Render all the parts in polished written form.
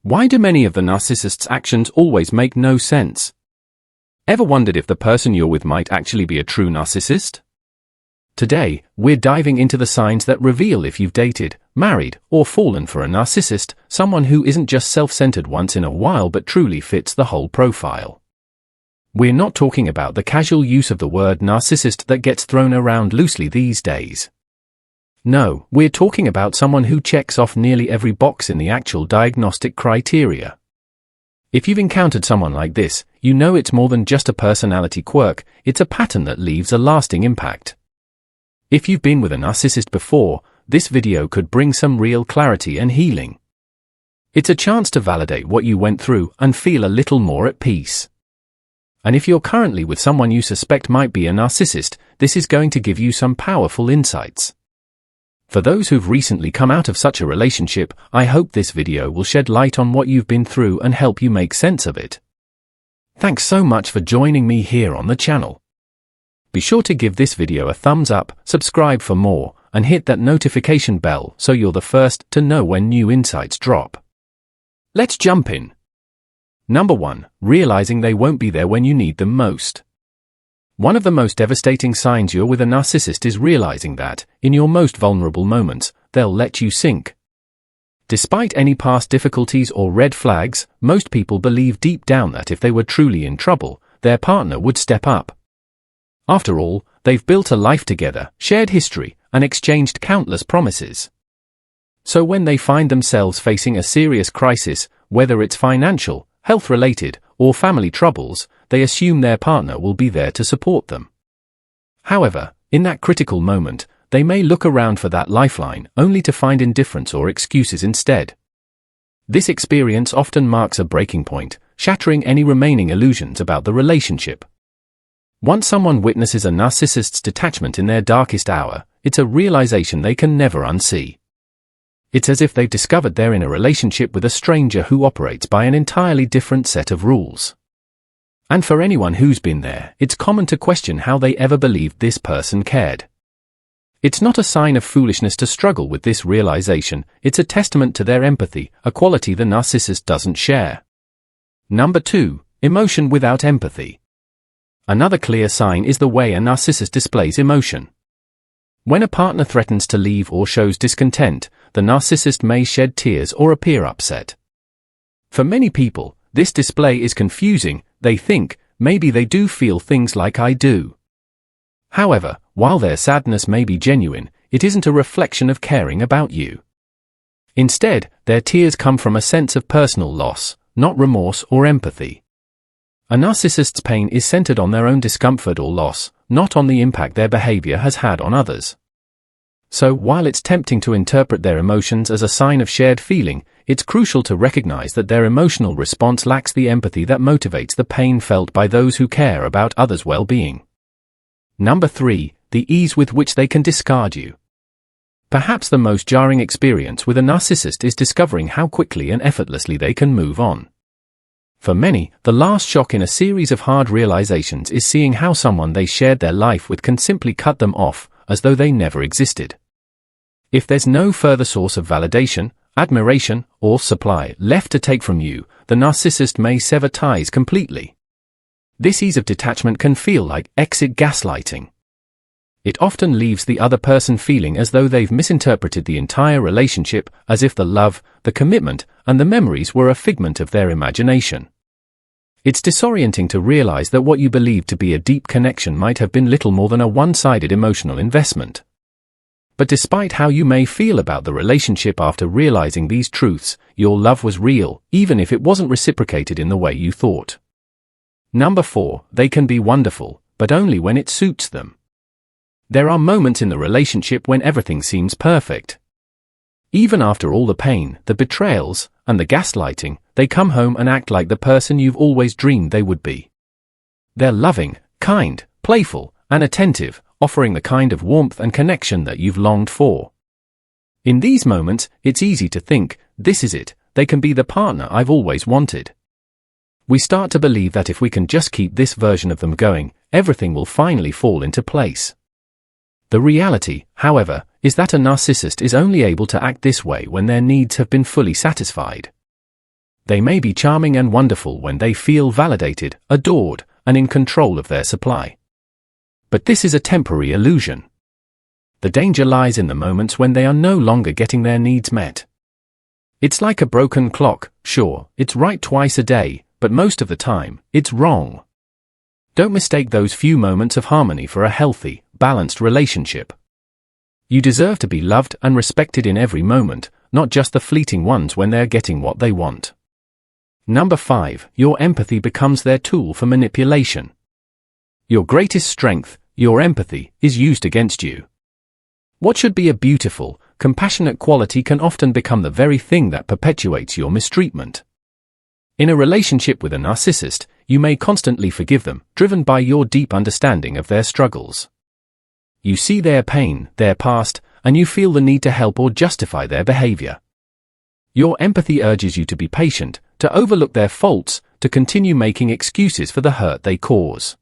Why do many of the narcissist's actions always make no sense? Ever wondered if the person you're with might actually be a true narcissist? Today, we're diving into the signs that reveal if you've dated, married, or fallen for a narcissist, someone who isn't just self-centered once in a while but truly fits the whole profile. We're not talking about the casual use of the word narcissist that gets thrown around loosely these days. No, we're talking about someone who checks off nearly every box in the actual diagnostic criteria. If you've encountered someone like this, you know it's more than just a personality quirk, it's a pattern that leaves a lasting impact. If you've been with a narcissist before, this video could bring some real clarity and healing. It's a chance to validate what you went through and feel a little more at peace. And if you're currently with someone you suspect might be a narcissist, this is going to give you some powerful insights. For those who've recently come out of such a relationship, I hope this video will shed light on what you've been through and help you make sense of it. Thanks so much for joining me here on the channel. Be sure to give this video a thumbs up, subscribe for more, and hit that notification bell so you're the first to know when new insights drop. Let's jump in. Number 1. Realizing they won't be there when you need them most. One of the most devastating signs you're with a narcissist is realizing that, in your most vulnerable moments, they'll let you sink. Despite any past difficulties or red flags, most people believe deep down that if they were truly in trouble, their partner would step up. After all, they've built a life together, shared history, and exchanged countless promises. So when they find themselves facing a serious crisis, whether it's financial, health-related, or family troubles, they assume their partner will be there to support them. However, in that critical moment, they may look around for that lifeline only to find indifference or excuses instead. This experience often marks a breaking point, shattering any remaining illusions about the relationship. Once someone witnesses a narcissist's detachment in their darkest hour, it's a realization they can never unsee. It's as if they've discovered they're in a relationship with a stranger who operates by an entirely different set of rules. And for anyone who's been there, it's common to question how they ever believed this person cared. It's not a sign of foolishness to struggle with this realization, it's a testament to their empathy, a quality the narcissist doesn't share. Number 2. Emotion without empathy. Another clear sign is the way a narcissist displays emotion. When a partner threatens to leave or shows discontent, the narcissist may shed tears or appear upset. For many people, this display is confusing. They think, maybe they do feel things like I do. However, while their sadness may be genuine, it isn't a reflection of caring about you. Instead, their tears come from a sense of personal loss, not remorse or empathy. A narcissist's pain is centered on their own discomfort or loss, not on the impact their behavior has had on others. So, while it's tempting to interpret their emotions as a sign of shared feeling, it's crucial to recognize that their emotional response lacks the empathy that motivates the pain felt by those who care about others' well-being. Number 3. The ease with which they can discard you. Perhaps the most jarring experience with a narcissist is discovering how quickly and effortlessly they can move on. For many, the last shock in a series of hard realizations is seeing how someone they shared their life with can simply cut them off, as though they never existed. If there's no further source of validation, admiration, or supply left to take from you, the narcissist may sever ties completely. This ease of detachment can feel like exit gaslighting. It often leaves the other person feeling as though they've misinterpreted the entire relationship, as if the love, the commitment, and the memories were a figment of their imagination. It's disorienting to realize that what you believed to be a deep connection might have been little more than a one-sided emotional investment. But despite how you may feel about the relationship after realizing these truths, your love was real, even if it wasn't reciprocated in the way you thought. Number 4. They can be wonderful, but only when it suits them. There are moments in the relationship when everything seems perfect. Even after all the pain, the betrayals, and the gaslighting, they come home and act like the person you've always dreamed they would be. They're loving, kind, playful, and attentive, offering the kind of warmth and connection that you've longed for. In these moments, it's easy to think, this is it, they can be the partner I've always wanted. We start to believe that if we can just keep this version of them going, everything will finally fall into place. The reality, however, is that a narcissist is only able to act this way when their needs have been fully satisfied. They may be charming and wonderful when they feel validated, adored, and in control of their supply. But this is a temporary illusion. The danger lies in the moments when they are no longer getting their needs met. It's like a broken clock. Sure, it's right twice a day, but most of the time, it's wrong. Don't mistake those few moments of harmony for a healthy, balanced relationship. You deserve to be loved and respected in every moment, not just the fleeting ones when they're getting what they want. Number 5, your empathy becomes their tool for manipulation. Your greatest strength, your empathy, is used against you. What should be a beautiful, compassionate quality can often become the very thing that perpetuates your mistreatment. In a relationship with a narcissist, you may constantly forgive them, driven by your deep understanding of their struggles. You see their pain, their past, and you feel the need to help or justify their behavior. Your empathy urges you to be patient, to overlook their faults, to continue making excuses for the hurt they cause.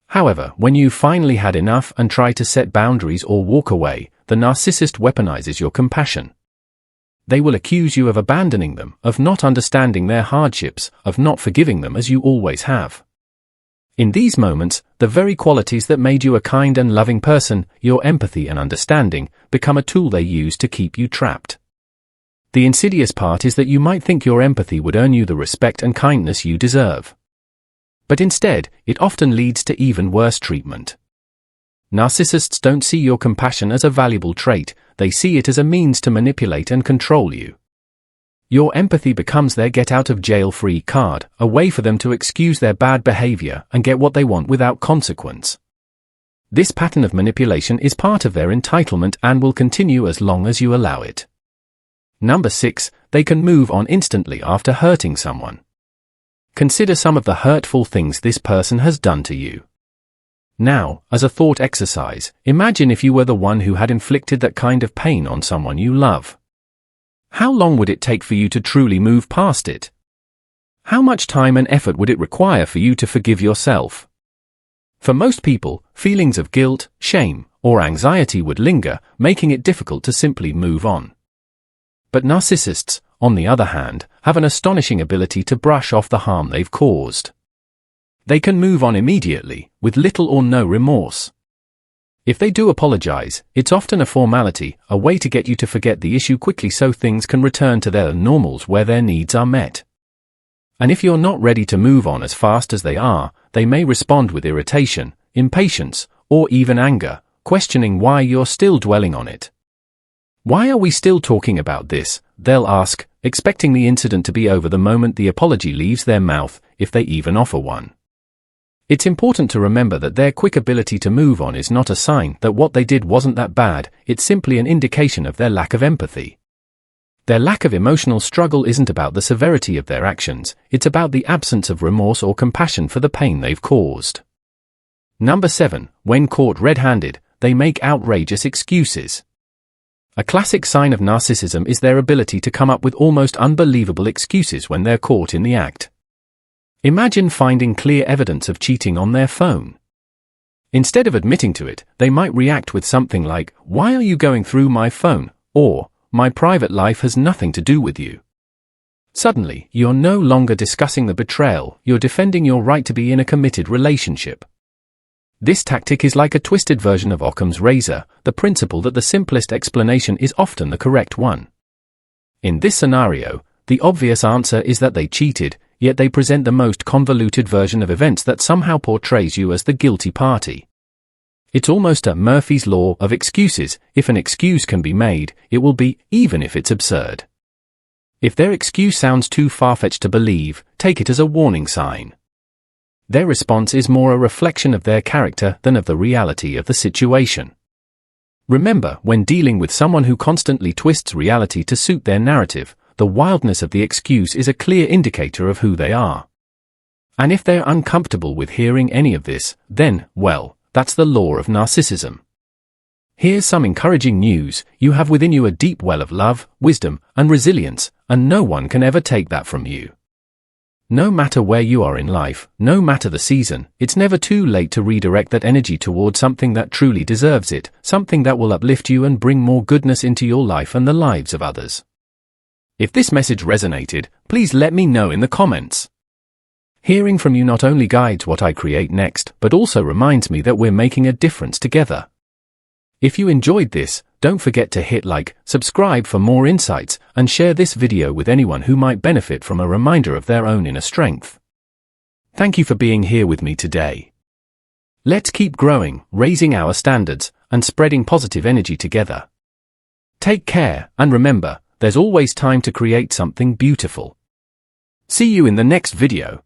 However, when you've finally had enough and try to set boundaries or walk away, the narcissist weaponizes your compassion. They will accuse you of abandoning them, of not understanding their hardships, of not forgiving them as you always have. In these moments, the very qualities that made you a kind and loving person, your empathy and understanding, become a tool they use to keep you trapped. The insidious part is that you might think your empathy would earn you the respect and kindness you deserve. But instead, it often leads to even worse treatment. Narcissists don't see your compassion as a valuable trait, they see it as a means to manipulate and control you. Your empathy becomes their get-out-of-jail-free card, a way for them to excuse their bad behavior and get what they want without consequence. This pattern of manipulation is part of their entitlement and will continue as long as you allow it. Number 6, they can move on instantly after hurting someone. Consider some of the hurtful things this person has done to you. Now, as a thought exercise, imagine if you were the one who had inflicted that kind of pain on someone you love. How long would it take for you to truly move past it? How much time and effort would it require for you to forgive yourself? For most people, feelings of guilt, shame, or anxiety would linger, making it difficult to simply move on. But narcissists, on the other hand, have an astonishing ability to brush off the harm they've caused. They can move on immediately, with little or no remorse. If they do apologize, it's often a formality, a way to get you to forget the issue quickly so things can return to their normals where their needs are met. And if you're not ready to move on as fast as they are, they may respond with irritation, impatience, or even anger, questioning why you're still dwelling on it. Why are we still talking about this? They'll ask, expecting the incident to be over the moment the apology leaves their mouth, if they even offer one. It's important to remember that their quick ability to move on is not a sign that what they did wasn't that bad, it's simply an indication of their lack of empathy. Their lack of emotional struggle isn't about the severity of their actions, it's about the absence of remorse or compassion for the pain they've caused. Number 7, when caught red-handed, they make outrageous excuses. A classic sign of narcissism is their ability to come up with almost unbelievable excuses when they're caught in the act. Imagine finding clear evidence of cheating on their phone. Instead of admitting to it, they might react with something like, "Why are you going through my phone?" or, "My private life has nothing to do with you." Suddenly, you're no longer discussing the betrayal, you're defending your right to be in a committed relationship. This tactic is like a twisted version of Occam's razor, the principle that the simplest explanation is often the correct one. In this scenario, the obvious answer is that they cheated, yet they present the most convoluted version of events that somehow portrays you as the guilty party. It's almost a Murphy's Law of excuses. If an excuse can be made, it will be, even if it's absurd. If their excuse sounds too far-fetched to believe, take it as a warning sign. Their response is more a reflection of their character than of the reality of the situation. Remember, when dealing with someone who constantly twists reality to suit their narrative, the wildness of the excuse is a clear indicator of who they are. And if they're uncomfortable with hearing any of this, then, well, that's the law of narcissism. Here's some encouraging news: you have within you a deep well of love, wisdom, and resilience, and no one can ever take that from you. No matter where you are in life, no matter the season, it's never too late to redirect that energy toward something that truly deserves it, something that will uplift you and bring more goodness into your life and the lives of others. If this message resonated, please let me know in the comments. Hearing from you not only guides what I create next, but also reminds me that we're making a difference together. If you enjoyed this, don't forget to hit like, subscribe for more insights, and share this video with anyone who might benefit from a reminder of their own inner strength. Thank you for being here with me today. Let's keep growing, raising our standards, and spreading positive energy together. Take care, and remember, there's always time to create something beautiful. See you in the next video.